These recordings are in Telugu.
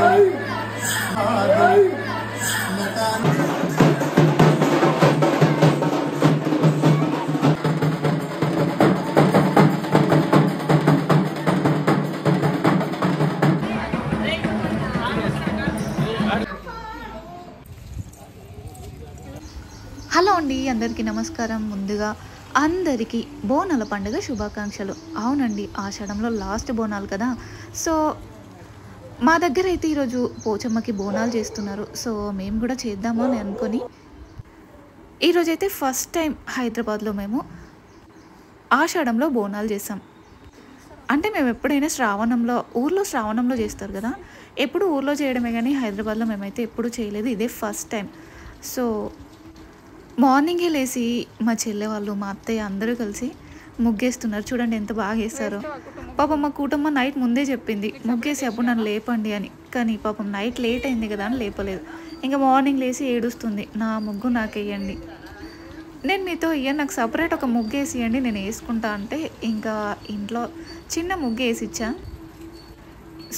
హలో అండి, అందరికీ నమస్కారం. ముందుగా అందరికీ బోనాల పండుగ శుభాకాంక్షలు. అవునండి, ఆషాఢంలో లాస్ట్ బోనాలు కదా. సో మా దగ్గర అయితే ఈరోజు పోచమ్మకి బోనాలు చేస్తున్నారు. సో మేము కూడా చేద్దాము అని అనుకొని ఈరోజైతే ఫస్ట్ టైం హైదరాబాద్లో మేము ఆషాఢంలో బోనాలు చేసాం. అంటే మేము ఎప్పుడైనా ఊర్లో శ్రావణంలో చేస్తారు కదా, ఎప్పుడు ఊర్లో చేయడమే కానీ హైదరాబాద్లో మేమైతే ఎప్పుడు చేయలేదు. ఇదే ఫస్ట్ టైం. సో మార్నింగే లేచి మా చెల్లె వాళ్ళు, మా అత్తయ్య అందరూ కలిసి ముగ్గేస్తున్నారు. చూడండి ఎంత బాగా వేస్తారో. పాపం మా కుటుంబం నైట్ ముందే చెప్పింది ముగ్గేసి అప్పుడు నన్ను లేపండి అని. కానీ పాపం నైట్ లేట్ అయింది కదా అని లేపలేదు. ఇంకా మార్నింగ్ లేచి ఏడుస్తుంది, నా ముగ్గు నాకు వేయండి, నేను మీతో ఇయ్యను, నాకు సపరేట్ ఒక ముగ్గు వేసి ఇవ్వండి, నేను వేసుకుంటా అంటే ఇంకా ఇంట్లో చిన్న ముగ్గు వేసిచ్చా.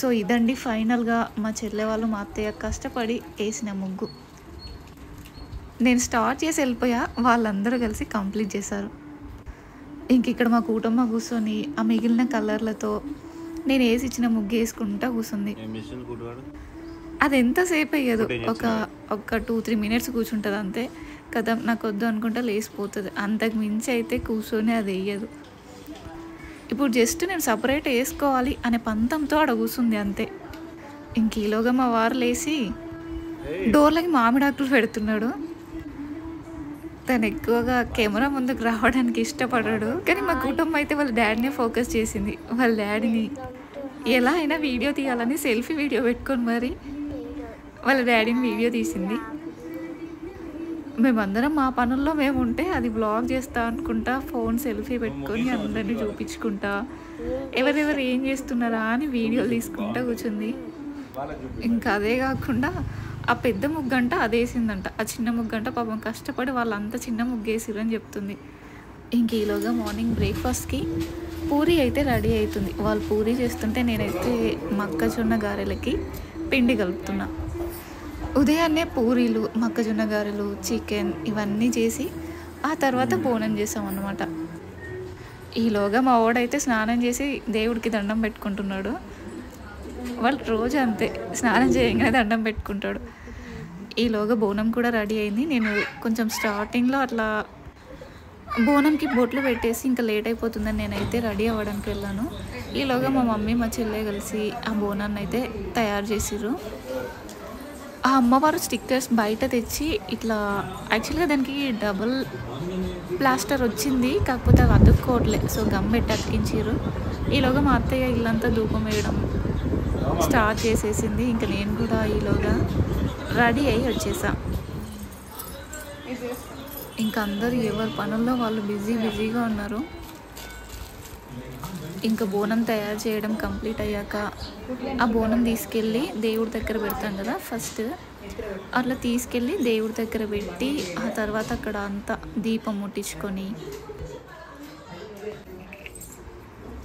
సో ఇదండి ఫైనల్గా మా చెల్లె వాళ్ళు, మా అత్తయ్య కష్టపడి వేసిన ముగ్గు. నేను స్టార్ట్ చేసి వెళ్ళిపోయా, వాళ్ళందరూ కలిసి కంప్లీట్ చేశారు. ఇంక ఇక్కడ మా కుటుంబ కూర్చొని ఆ మిగిలిన కలర్లతో నేను వేసి ఇచ్చిన ముగ్గు వేసుకుంటా కూర్చుంది. అది ఎంతసేపు అయ్యదు, ఒక 2-3 మినిట్స్ కూర్చుంటుంది అంతే కదా. నాకు వద్దు అనుకుంటా లేచిపోతుంది. అంతకు మించి అయితే కూర్చొని అది వేయదు. ఇప్పుడు జస్ట్ నేను సపరేట్ వేసుకోవాలి అనే పంతంతో ఆడ కూర్చుంది అంతే. ఇంక ఈలోగా మా వారు లేచి డోర్లకి మామిడాకులు పెడుతున్నాడు. తను ఎక్కువగా కెమెరా ముందుకు రావడానికి ఇష్టపడాడు. కానీ మా కుటుంబం అయితే వాళ్ళ డాడీనే ఫోకస్ చేసింది. వాళ్ళ డాడీని ఎలా అయినా వీడియో తీయాలని సెల్ఫీ వీడియో పెట్టుకొని మరి వాళ్ళ డాడీని వీడియో తీసింది. మేమందరం మా పనుల్లో మేము ఉంటే అది బ్లాగ్ చేస్తా అనుకుంటా ఫోన్ సెల్ఫీ పెట్టుకొని అందరినీ చూపించుకుంటా ఎవరెవరు ఏం చేస్తున్నారా అని వీడియోలు తీసుకుంటా కూర్చుంది. ఇంకా అదే కాకుండా ఆ పెద్ద ముగ్గంట అది వేసిందంట, ఆ చిన్న ముగ్గంట పాపం కష్టపడి వాళ్ళంతా చిన్న ముగ్గు వేసిరని చెప్తుంది. ఇంక ఈలోగా మార్నింగ్ బ్రేక్ఫాస్ట్కి పూరి అయితే రెడీ అవుతుంది. వాళ్ళు పూరి చేస్తుంటే నేనైతే మొక్కజొన్న గారెలకి పిండి కలుపుతున్నా. ఉదయాన్నే పూరీలు, మొక్కజొన్న గారెలు, చికెన్ ఇవన్నీ చేసి ఆ తర్వాత బోనం చేసామన్నమాట. ఈలోగా మా వాడైతే స్నానం చేసి దేవుడికి దండం పెట్టుకుంటున్నాడు. వాళ్ళు రోజు అంతే, స్నానం చేయగానే దండం పెట్టుకుంటాడు. ఈలోగా బోనం కూడా రెడీ అయింది. నేను కొంచెం స్టార్టింగ్లో అట్లా బోనంకి బొట్లు పెట్టేసి ఇంకా లేట్ అయిపోతుందని నేనైతే రెడీ అవ్వడానికి వెళ్ళాను. ఈలోగా మా మమ్మీ, మా చెల్లె కలిసి ఆ బోనాన్ని అయితే తయారు చేసిర్రు. ఆ అమ్మవారు స్టిక్కర్స్ బయట తెచ్చి ఇట్లా, యాక్చువల్గా దానికి డబుల్ ప్లాస్టర్ వచ్చింది, కాకపోతే అవి అతుక్కోవట్లే. సో గమ్ పెట్టి అతికించారు. ఈలోగా మా అత్తయ్య ఇల్లంతా ధూపం వేయడం స్టార్ట్ చేసేసింది. ఇంకా నేను కూడా ఈలోగా రెడీ అయ్యి వచ్చేసా. ఇంకా అందరూ ఎవరి పనుల్లో వాళ్ళు బిజీగా ఉన్నారు. ఇంకా బోనం తయారు చేయడం కంప్లీట్ అయ్యాక ఆ బోనం తీసుకెళ్ళి దేవుడి దగ్గర పెడతాం కదా, ఫస్ట్ అట్లా తీసుకెళ్ళి దేవుడి దగ్గర పెట్టి ఆ తర్వాత అక్కడ అంతా దీపం ముట్టించుకొని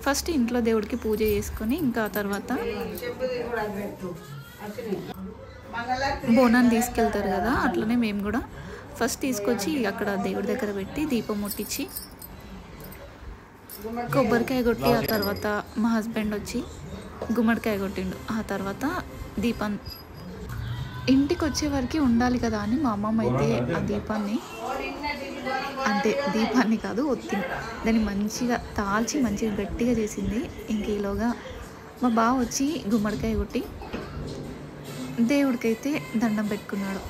ఫస్ట్ ఇంట్లో దేవుడికి పూజ చేసుకొని ఇంకా ఆ తర్వాత బోనాన్ని తీసుకెళ్తారు కదా, అట్లనే మేము కూడా ఫస్ట్ తీసుకొచ్చి అక్కడ దేవుడి దగ్గర పెట్టి దీపం ముట్టించి కొబ్బరికాయ కొట్టి ఆ తర్వాత మా హస్బెండ్ వచ్చి గుమ్మడికాయ కొట్టిండు. ఆ తర్వాత దీపం ఇంటికి వచ్చే వరకు ఉండాలి కదా అని మా అమ్మమ్మ అయితే ఆ దీపాన్ని, అంటే దీపాన్ని కాదు ఒత్తిని, దాన్ని మంచిగా తాల్చి మంచిగా గట్టిగా చేసింది. ఇంక ఈలోగా మా బావ వచ్చి గుమ్మడికాయ కొట్టి దేవుడికైతే దండం పెట్టుకున్నాడు.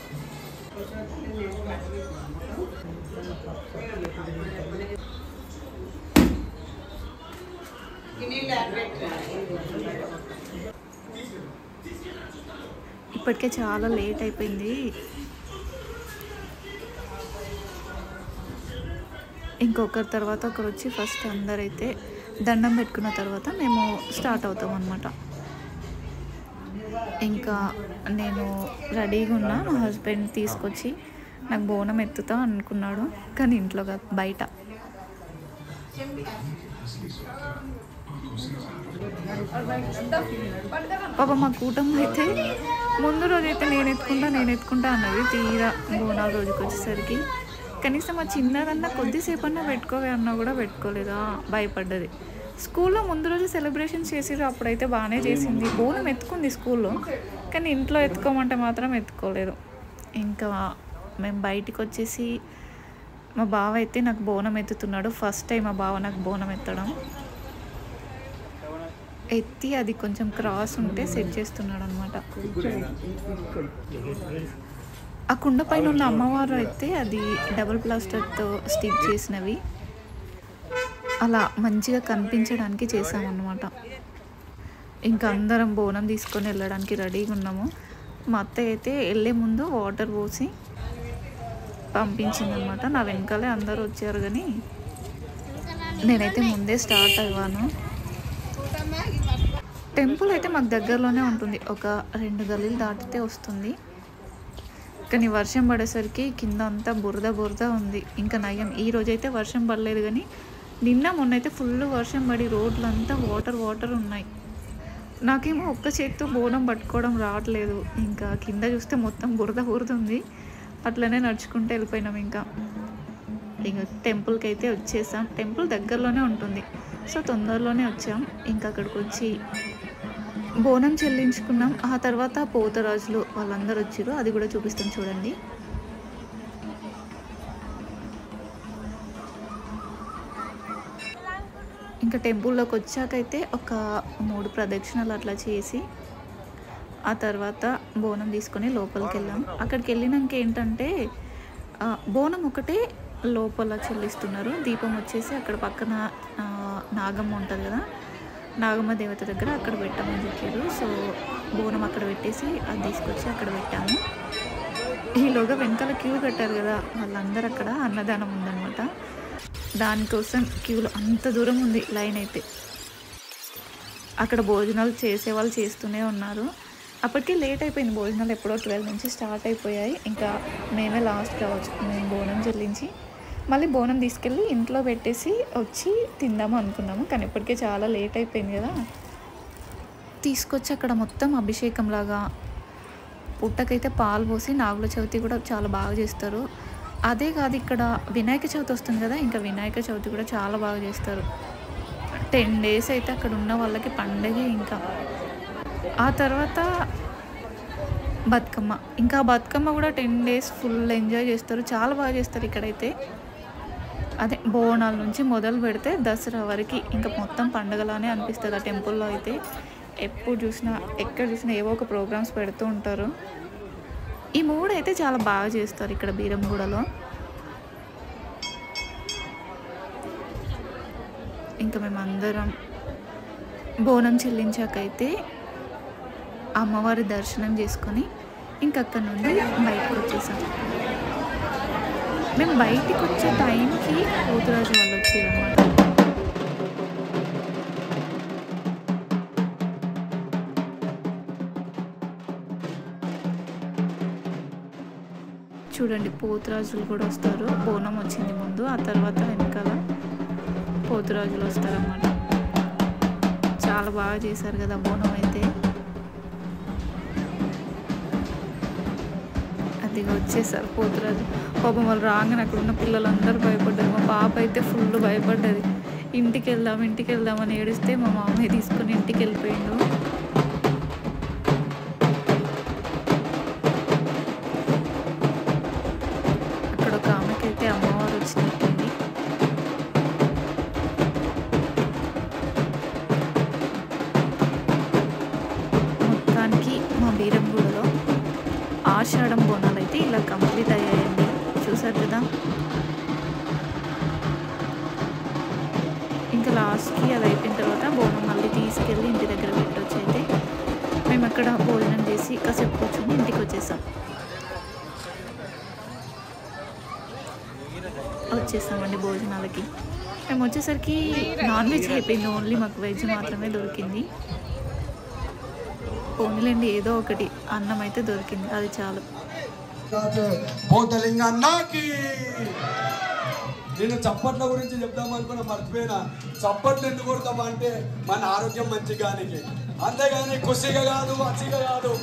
ఇప్పటికే చాలా లేట్ అయిపోయింది. ఇంకొకరి తర్వాత ఒకరు వచ్చి ఫస్ట్ అందరైతే దండం పెట్టుకున్న తర్వాత మేము స్టార్ట్ అవుతాం అన్నమాట. ఇంకా నేను రెడీగా ఉన్నా, మా హస్బెండ్ తీసుకొచ్చి నాకు బోనం ఎత్తుతా అనుకున్నాడు, కానీ ఇంట్లో కాదు బయట. పాప మా కూటమి అయితే ముందు రోజు అయితే నేను ఎత్తుకుంటా అన్నది. తీరా బోనాల రోజుకి వచ్చేసరికి కనీసం ఆ చిన్నదన్నా కొద్దిసేపు అన్నా పెట్టుకోవే అన్నా కూడా పెట్టుకోలేదా, భయపడ్డది. స్కూల్లో ముందు రోజు సెలబ్రేషన్స్ చేసిరు, అప్పుడైతే బాగానే చేసింది, బోనం ఎత్తుకుంది స్కూల్లో. కానీ ఇంట్లో ఎత్తుకోమంటే మాత్రం ఎత్తుకోలేదు. ఇంకా మేము బయటికి వచ్చేసి మా బావ అయితే నాకు బోనం ఎత్తుతున్నాడు. ఫస్ట్ టైం మా బావ నాకు బోనం ఎత్తడం. ఎత్తి అది కొంచెం క్రాస్ ఉంటే సెట్ చేస్తున్నాడు అనమాట. ఆ కుండ పైన ఉన్న అమ్మవారు అయితే అది డబుల్ ప్లాస్టర్తో స్టిచ్ చేసినవి, అలా మంచిగా కనిపించడానికి చేసామన్నమాట. ఇంకా అందరం బోనం తీసుకొని వెళ్ళడానికి రెడీగా ఉన్నాము. మా అత్తయ్య అయితే వెళ్ళే ముందు వాటర్ పోసి పంపించిందనమాట. నా వెనకాలే అందరూ వచ్చారు, కానీ నేనైతే ముందే స్టార్ట్ అయ్యాను. టెంపుల్ అయితే మాకు దగ్గరలోనే ఉంటుంది, ఒక 2 గల్లీలు దాటితే వస్తుంది. కానీ వర్షం పడేసరికి కింద అంతా బురద ఉంది. ఇంకా నయం ఈ రోజైతే వర్షం పడలేదు, కానీ నిన్న మొన్న అయితే ఫుల్ వర్షం పడి రోడ్లంతా వాటర్ ఉన్నాయి. నాకేమో ఒక్క చేతితో బోనం పట్టుకోవడం రావట్లేదు. ఇంకా కింద చూస్తే మొత్తం బురద ఉంది. అట్లనే నడుచుకుంటూ వెళ్ళిపోయినాం. ఇంకా టెంపుల్కి అయితే వచ్చేసాం. టెంపుల్ దగ్గరలోనే ఉంటుంది, సో తొందరలోనే వచ్చాం. ఇంకా అక్కడికి వచ్చి బోనం చెల్లించుకున్నాం. ఆ తర్వాత పోతరాజులు వాళ్ళందరూ వచ్చారు, అది కూడా చూపిస్తాం చూడండి. ఇంకా టెంపుల్లోకి వచ్చాకైతే ఒక 3 ప్రదక్షిణలు అట్లా చేసి ఆ తర్వాత బోనం తీసుకొని లోపలికి వెళ్ళాం. అక్కడికి వెళ్ళినాక ఏంటంటే బోనం ఒకటే లోపల చెల్లిస్తున్నారు. దీపం వచ్చేసి అక్కడ పక్కన నాగమ్మ ఉంటుంది కదా, నాగమ్మ దేవత దగ్గర అక్కడ పెట్టామని చెప్పారు. సో బోనం అక్కడ పెట్టేసి అది తీసుకొచ్చి అక్కడ పెట్టాము. ఈలోగా వెనకాల క్యూ కట్టారు కదా, వాళ్ళందరూ అక్కడ అన్నదానం ఉందన్నమాట. దానికోసం క్యూలో అంత దూరం ఉంది లైన్. అయితే అక్కడ భోజనాలు చేసేవాళ్ళు చేస్తూనే ఉన్నారు. అప్పటికే లేట్ అయిపోయింది, భోజనాలు ఎప్పుడో 12 నుంచి స్టార్ట్ అయిపోయాయి. ఇంకా మేమే లాస్ట్ కావచ్చు. మేము బోనం చెల్లించి మళ్ళీ బోనం తీసుకెళ్ళి ఇంట్లో పెట్టేసి వచ్చి తిందాము అనుకున్నాము. కానీ ఇప్పటికే చాలా లేట్ అయిపోయింది కదా. తీసుకొచ్చి అక్కడ మొత్తం అభిషేకం లాగా పుట్టకైతే పాలు పోసి నాగుల చవితి కూడా చాలా బాగా చేస్తారు. అదే కాదు, ఇక్కడ వినాయక చవితి వస్తుంది కదా, ఇంకా వినాయక చవితి కూడా చాలా బాగా చేస్తారు. 10 days అయితే అక్కడ ఉన్న వాళ్ళకి పండగే. ఇంకా ఆ తర్వాత బతుకమ్మ, ఇంకా బతుకమ్మ కూడా 10 days ఫుల్ ఎంజాయ్ చేస్తారు, చాలా బాగా చేస్తారు ఇక్కడైతే. అదే బోనాల నుంచి మొదలు పెడితే దసరా వరకు ఇంకా మొత్తం పండగలానే అనిపిస్తుంది. ఆ టెంపుల్లో అయితే ఎప్పుడు చూసినా ఎక్కడ చూసినా ఏవో ఒక ప్రోగ్రామ్స్ పెడుతూ ఉంటారు. ఈ 3 అయితే చాలా బాగా చేస్తారు ఇక్కడ బీరంగూడలో. ఇంకా మేమందరం బోనం చెల్లించాకైతే అమ్మవారి దర్శనం చేసుకొని ఇంక అక్కడ నుండి బయటకు వచ్చేసాం. మేము బయటికి వచ్చే టైంకి పోతురాజు వాళ్ళు వచ్చారన్నమాట. చూడండి, పోతురాజులు కూడా వస్తారు. బోనం వచ్చింది ముందు, ఆ తర్వాత వెనకాల పోతురాజులు వస్తారన్నమాట. చాలా బాగా చేశారు కదా బోనం అయితే. అదిగా వచ్చేసారు పోతురాజు. పాపం వాళ్ళు రాగానే అక్కడ ఉన్న పిల్లలందరూ భయపడ్డారు. మా పాప అయితే ఫుల్ భయపడ్డది. ఇంటికి వెళ్దామని ఏడిస్తే మా మామయ్య తీసుకొని ఇంటికి వెళ్ళిపోయిండు. అక్కడ ఒక ఆమెకైతే అమ్మవారు వచ్చినట్టుంది. మొత్తానికి మా బీరంగూడలో ఆషాఢం బోనాలు అయితే ఇలా కంప్లీట్ అయ్యాయండి. చూసారు కదా. ఇంకా లాస్ట్కి అది అయిపోయిన తర్వాత బోనం మళ్ళీ తీసుకెళ్ళి ఇంటి దగ్గర పెట్టొచ్చు. అయితే మేము అక్కడ భోజనం చేసి కాసేపు కూర్చొని ఇంటికి వచ్చేసామండి భోజనాలకి. మేము వచ్చేసరికి నాన్ వెజ్ అయిపోయింది, ఓన్లీ మాకు వెజ్ మాత్రమే దొరికింది. పోనీలేండి, ఏదో ఒకటి అన్నం అయితే దొరికింది, అది చాలు. నేను చప్పట్ల గురించి చెప్దాం అనుకున్నా, మర్చిపోయినా. చప్పట్లు ఎందుకు కొడతామంటే మన ఆరోగ్యం మంచిగానికి, అంతేగాని ఖుషిగా కాదు, మంచిగా కాదు.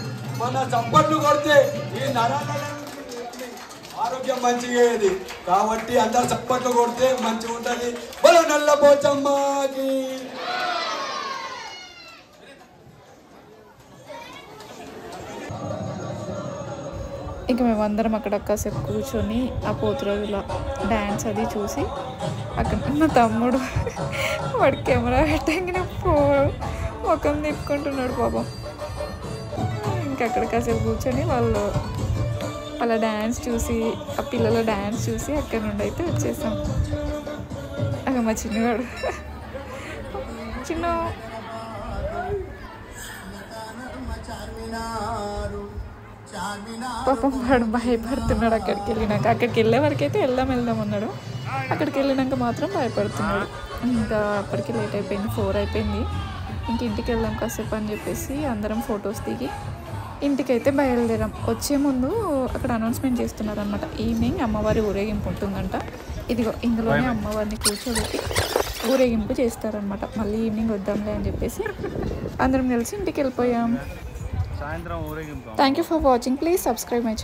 మన చప్పట్లు కొడితే ఈ నరాల ఆరోగ్యం మంచిగా అయ్యేది. కాబట్టి అందరు చప్పట్లు కొడితే మంచిగా ఉంటుంది. బలో నల్ల పోచమ్మకి. ఇక మేమందరం అక్కడ కాసేపు కూర్చొని ఆ పోతురాజుల డ్యాన్స్ అది చూసి, అక్కడ మా తమ్ముడు వాడి కెమెరా పెట్టంగానే ముఖం తిప్పుకుంటున్నాడు పాపం. ఇంకక్కడ కాసేపు కూర్చొని వాళ్ళ డ్యాన్స్ చూసి, ఆ పిల్లల డ్యాన్స్ చూసి అక్కడ నుండి అయితే వచ్చేసాం. అక్కడ మా చిన్నవాడు పాపం వాడు భయపడుతున్నాడు. అక్కడికి వెళ్ళే వరకు అయితే వెళ్దాం అన్నాడు. అక్కడికి వెళ్ళినాక మాత్రం భయపడుతున్నాడు. ఇంకా అప్పటికి లేట్ అయిపోయింది, 4 అయిపోయింది. ఇంక ఇంటికి వెళ్దాం కాసేపు అని చెప్పేసి అందరం ఫొటోస్ దిగి ఇంటికైతే బయలుదేరాం. వచ్చే ముందు అక్కడ అనౌన్స్మెంట్ చేస్తున్నారు అనమాట, ఈవినింగ్ అమ్మవారి ఊరేగింపు ఉంటుందంట. ఇదిగో ఇందులోనే అమ్మవారిని కూర్చోబెట్టి ఊరేగింపు చేస్తారనమాట. మళ్ళీ ఈవినింగ్ వద్దాంలే అని చెప్పేసి అందరం కలిసి ఇంటికి వెళ్ళిపోయాం. Thank you for watching. Please subscribe my channel.